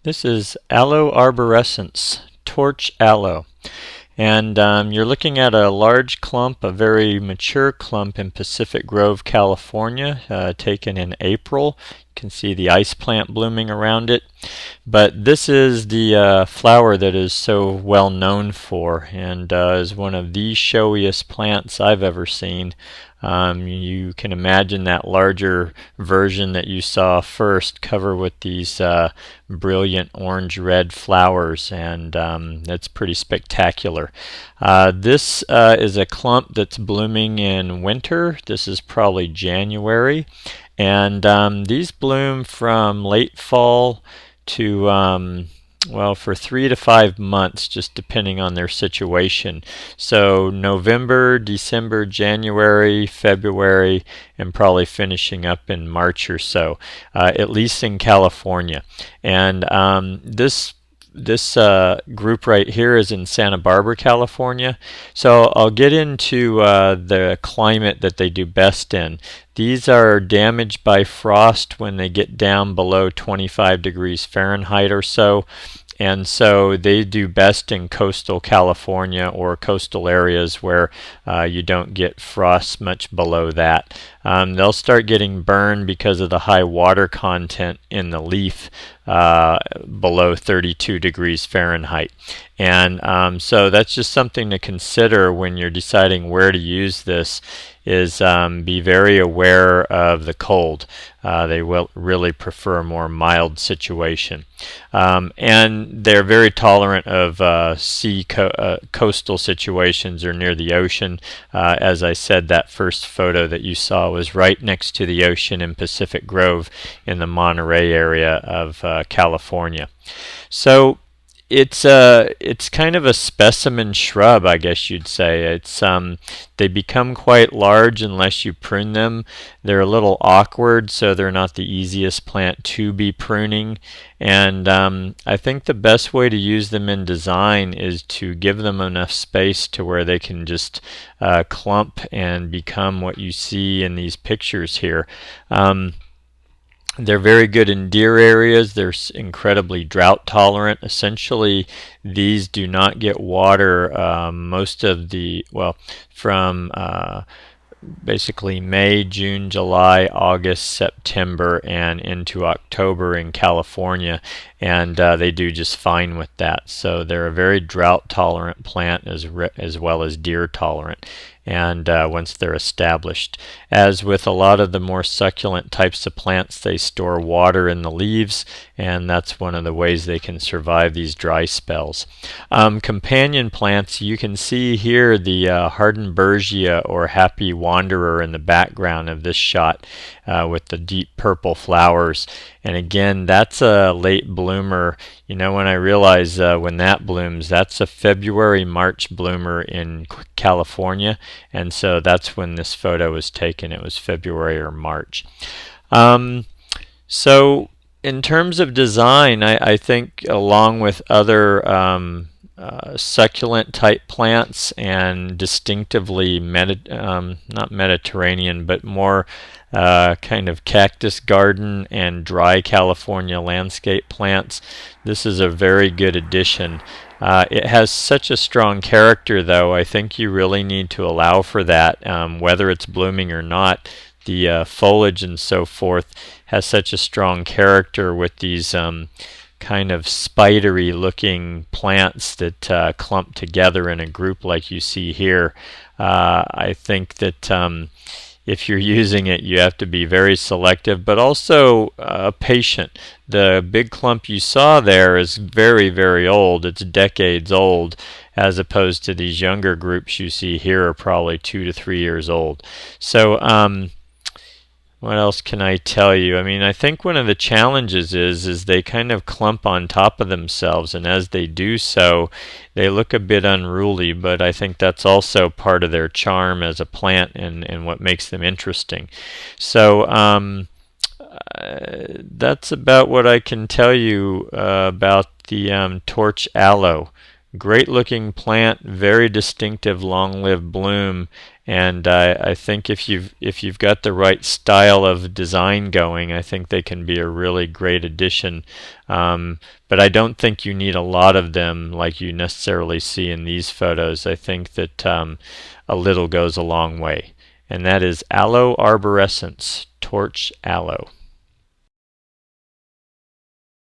This is Aloe arborescens, torch aloe. And you're looking at a large clump, a very mature clump in Pacific Grove, California, taken in April. You can see the ice plant blooming around it. But this is the flower that is so well known for and is one of the showiest plants I've ever seen. You can imagine that larger version that you saw first covered with these brilliant orange-red flowers, and that's pretty spectacular. This is a clump that's blooming in winter. This is probably January, and these bloom from late fall to well, for 3 to 5 months, just depending on their situation. So November, December, January, February, and probably finishing up in March or so, at least in California. And this group right here is in Santa Barbara, California. So I'll get into the climate that they do best in. These are damaged by frost when they get down below 25 degrees Fahrenheit or so. And so they do best in coastal California or coastal areas where you don't get frost much below that. They'll start getting burned because of the high water content in the leaf below 32 degrees Fahrenheit. And so that's just something to consider when you're deciding where to use this, is be very aware of the cold. They will really prefer a more mild situation. And they're very tolerant of coastal situations or near the ocean. As I said, that first photo that you saw was right next to the ocean in Pacific Grove in the Monterey area of California. So it's kind of a specimen shrub, I guess you'd say. They become quite large unless you prune them. They're a little awkward, so they're not the easiest plant to be pruning. And I think the best way to use them in design is to give them enough space to where they can just clump and become what you see in these pictures here. They're very good in deer areas. They're incredibly drought tolerant. Essentially, these do not get water from basically May, June, July, August, September, and into October in California, and they do just fine with that. So they're a very drought tolerant plant as well as deer tolerant. And once they're established, as with a lot of the more succulent types of plants, they store water in the leaves, and that's one of the ways they can survive these dry spells. Companion plants, you can see here the Hardenbergia or Happy Wanderer in the background of this shot with the deep purple flowers. And again, that's a late bloomer. You know, when I realize when that blooms, that's a February, March bloomer in California. And so that's when this photo was taken. It was February or March. So in terms of design, I think along with other succulent type plants and distinctively not Mediterranean, but more kind of cactus garden and dry California landscape plants, this is a very good addition. It has such a strong character, though. I think you really need to allow for that, whether it's blooming or not. The foliage and so forth has such a strong character with these kind of spidery looking plants that clump together in a group like you see here. I think that if you're using it, you have to be very selective, but also patient. The big clump you saw there is very, very old. It's decades old, as opposed to these younger groups you see here are probably 2 to 3 years old. So what else can I tell you? I mean, I think one of the challenges is they kind of clump on top of themselves, and as they do so, they look a bit unruly, but I think that's also part of their charm as a plant and what makes them interesting. So that's about what I can tell you about the torch aloe. Great looking plant, very distinctive, long-lived bloom, and I think if you've got the right style of design going, I think they can be a really great addition. But I don't think you need a lot of them like you necessarily see in these photos. I think that a little goes a long way, and that is Aloe arborescens, torch aloe.